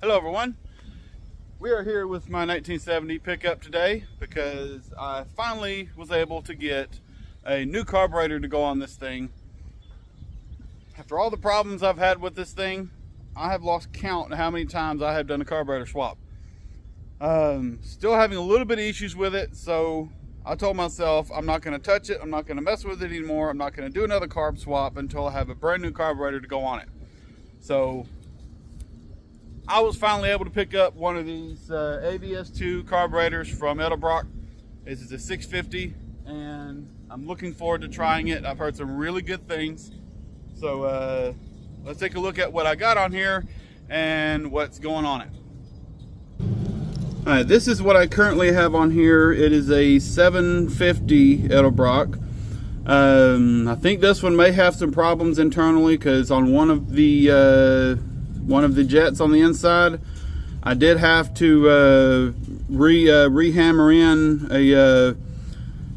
Hello everyone. We are here with my 1970 pickup today because I finally was able to get a new carburetor to go on this thing. After all the problems I've had with this thing, I have lost count of how many times I have done a carburetor swap. Still having a little bit of issues with it, so I told myself I'm not going to touch it, I'm not going to mess with it anymore, I'm not going to do another carb swap until I have a brand new carburetor to go on it. So I was finally able to pick up one of these AVS2 carburetors from Edelbrock. This is a 650 and I'm looking forward to trying it. I've heard some really good things. So let's take a look at what I got on here and what's going on it. Alright, this is what I currently have on here. It is a 750 Edelbrock. I think this one may have some problems internally because on one of the jets on the inside, I did have to re-hammer in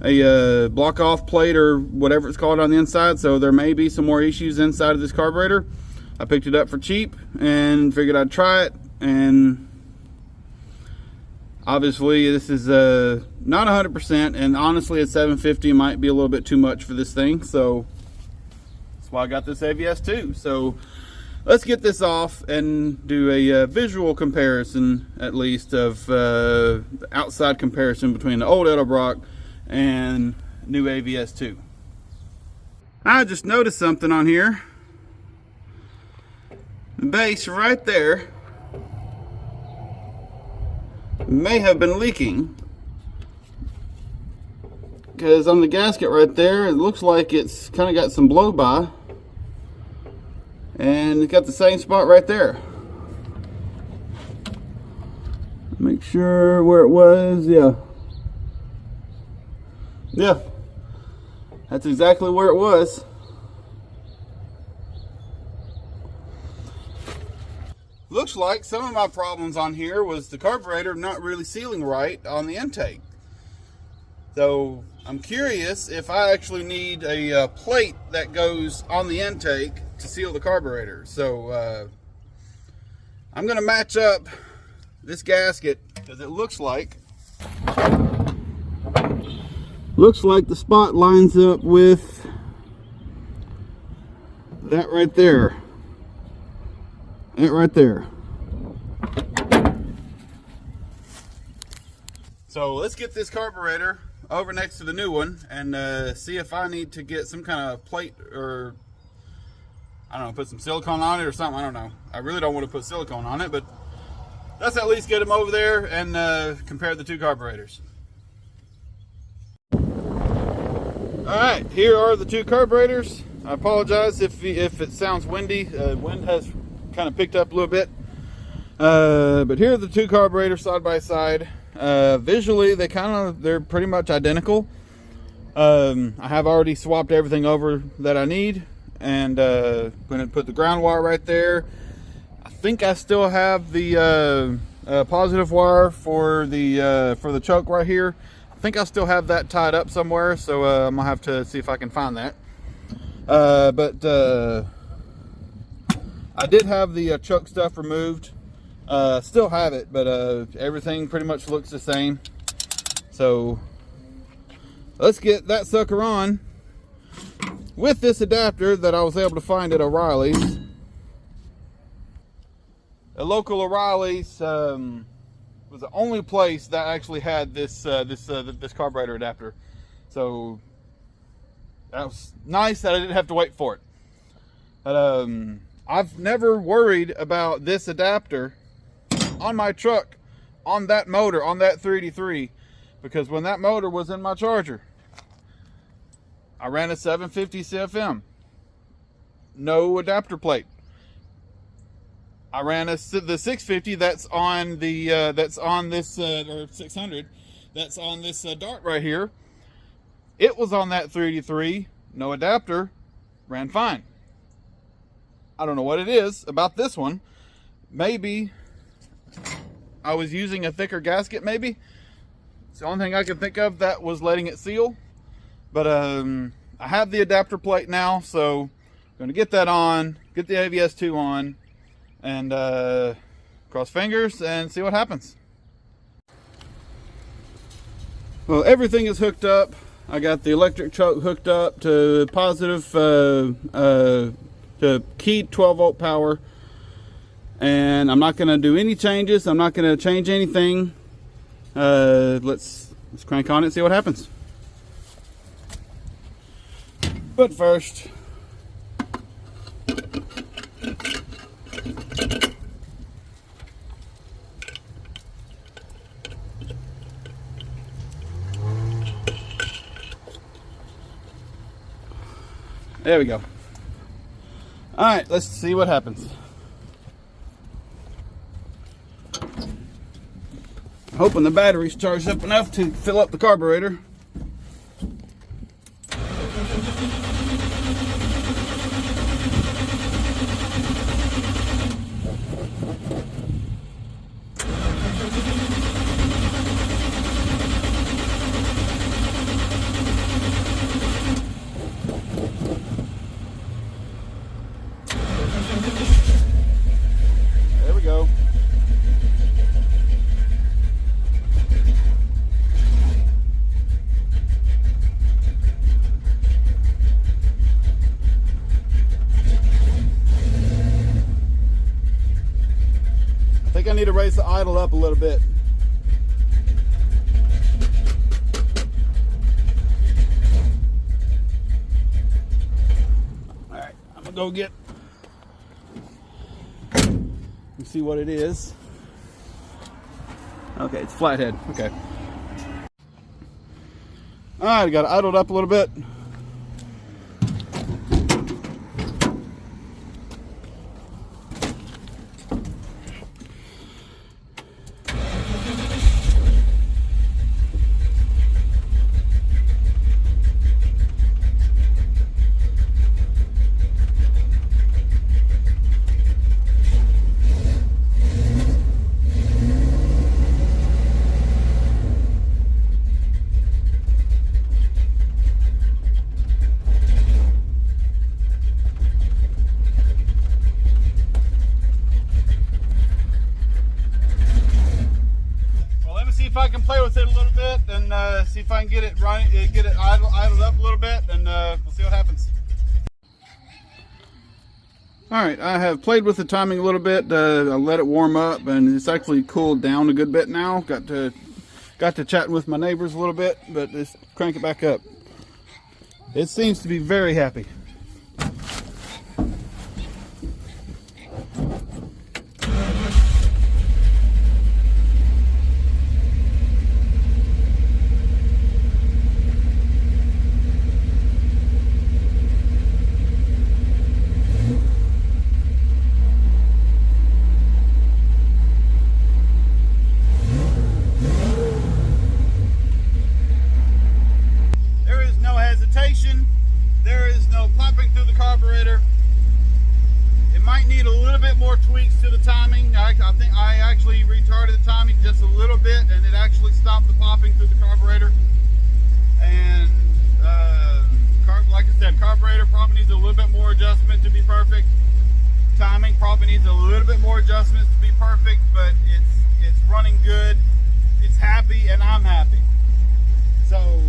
a block off plate or whatever it's called on the inside, so there may be some more issues inside of this carburetor. I picked it up for cheap and figured I'd try it, and obviously this is not 100%, and honestly a 750 might be a little bit too much for this thing, so that's why I got this AVS2. So let's get this off and do a visual comparison, at least, of the outside comparison between the old Edelbrock and new AVS2. I just noticed something on here. The base right there may have been leaking, because on the gasket right there, it looks like it's kind of got some blow by. And it's got the same spot right there. Make sure where it was. Yeah, that's exactly where it was. Looks like some of my problems on here was the carburetor not really sealing right on the intake. So I'm curious if I actually need a plate that goes on the intake to seal the carburetor. So I'm gonna match up this gasket because it looks like the spot lines up with that right there. That right there. So let's get this carburetor over next to the new one and see if I need to get some kind of plate, or I don't know, put some silicone on it or something. I don't know. I really don't want to put silicone on it, but let's at least get them over there and compare the two carburetors. Alright, here are the two carburetors. I apologize if it sounds windy. Wind has kind of picked up a little bit. But here are the two carburetors side by side. Visually, they're pretty much identical. I have already swapped everything over that I need, and I'm going to put the ground wire right there. I think I still have the positive wire for the choke right here. I think I still have that tied up somewhere, so I'm gonna have to see if I can find that. But I did have the choke stuff removed. Still have it, but everything pretty much looks the same. So let's get that sucker on with this adapter that I was able to find at O'Reilly's. A local O'Reilly's was the only place that actually had this carburetor adapter. So that was nice that I didn't have to wait for it. But I've never worried about this adapter on my truck, on that motor, on that 383, because when that motor was in my Charger, I ran a 750 CFM, no adapter plate. I ran the 650 that's on the or 600 that's on this Dart right here. It was on that 383, no adapter, ran fine. I don't know what it is about this one. Maybe I was using a thicker gasket, maybe. It's the only thing I can think of that was letting it seal. But I have the adapter plate now, so I'm going to get that on, get the AVS2 on, and cross fingers and see what happens. Well, everything is hooked up. I got the electric choke hooked up to positive, to keyed 12 volt power. And I'm not going to do any changes. I'm not going to change anything. Let's crank on it and see what happens. But first, there we go. All right, let's see what happens. Hoping the battery's charged up enough to fill up the carburetor. There we go. I think I need to raise the idle up a little bit. All right, I'm gonna go get and see what it is. Okay, it's flathead. Okay. All right, I got it idled up a little bit. If I can play with it a little bit and see if I can get it running, get it idled up a little bit, and we'll see what happens. All right, I have played with the timing a little bit. I let it warm up, and it's actually cooled down a good bit now. Got to chatting with my neighbors a little bit, but let's crank it back up. It seems to be very happy. There is no popping through the carburetor. It might need a little bit more tweaks to the timing. I think I actually retarded the timing just a little bit, and it actually stopped the popping through the carburetor. And like I said, carburetor probably needs a little bit more adjustment to be perfect. Timing probably needs a little bit more adjustments to be perfect, but it's running good. It's happy, and I'm happy. So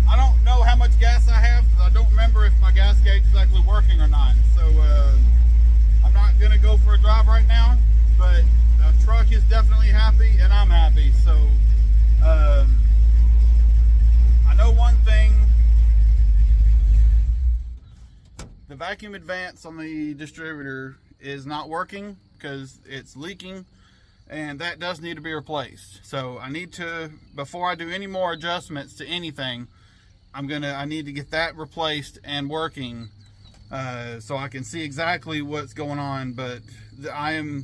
I don't know how much gas I have, because I don't remember if my gas gauge is actually working or not. So I'm not going to go for a drive right now, but the truck is definitely happy and I'm happy. So I know one thing. The vacuum advance on the distributor is not working because it's leaking, and that does need to be replaced. So I need to, before I do any more adjustments to anything, I need to get that replaced and working, so I can see exactly what's going on. But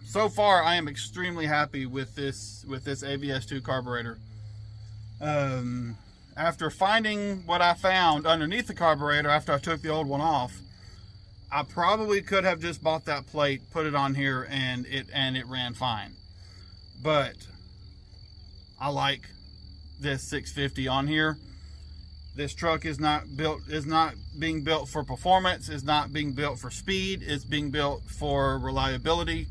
so far I am extremely happy with this AVS2 carburetor. After finding what I found underneath the carburetor after I took the old one off, I probably could have just bought that plate, put it on here, and it ran fine. But I like this 650 on here. This truck is not being built for performance, is not being built for speed, it's being built for reliability.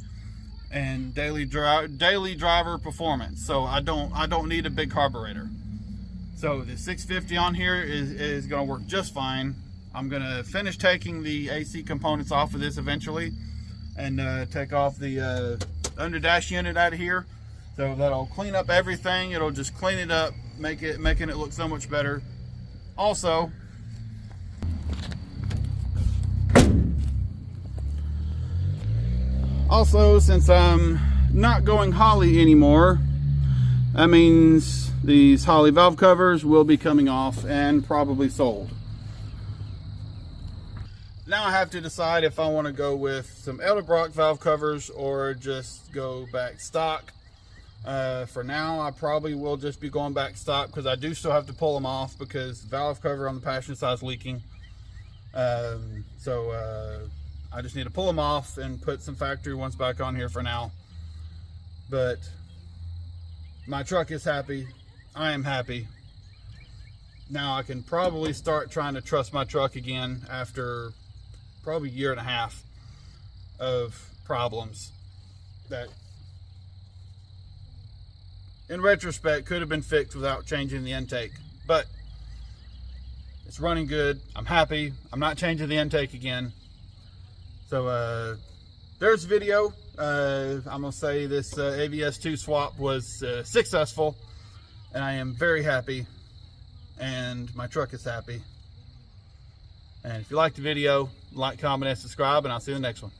and daily driver performance. So I don't need a big carburetor. So the 650 on here is going to work just fine. I'm going to finish taking the AC components off of this eventually, and take off the under dash unit out of here. So that'll clean up everything. It'll just clean it up, making it look so much better. Also, since I'm not going Holley anymore, that means these Holley valve covers will be coming off and probably sold. Now I have to decide if I want to go with some Edelbrock valve covers or just go back stock. For now, I probably will just be going back stock, because I do still have to pull them off because the valve cover on the passenger side is leaking. I just need to pull them off and put some factory ones back on here for now. But my truck is happy. I am happy. Now I can probably start trying to trust my truck again after probably a year and a half of problems that, in retrospect, could have been fixed without changing the intake. But it's running good. I'm happy. I'm not changing the intake again. So there's the video. I'm gonna say this AVS2 swap was successful, and I am very happy, and my truck is happy. And if you liked the video, like, comment, and subscribe, and I'll see you in the next one.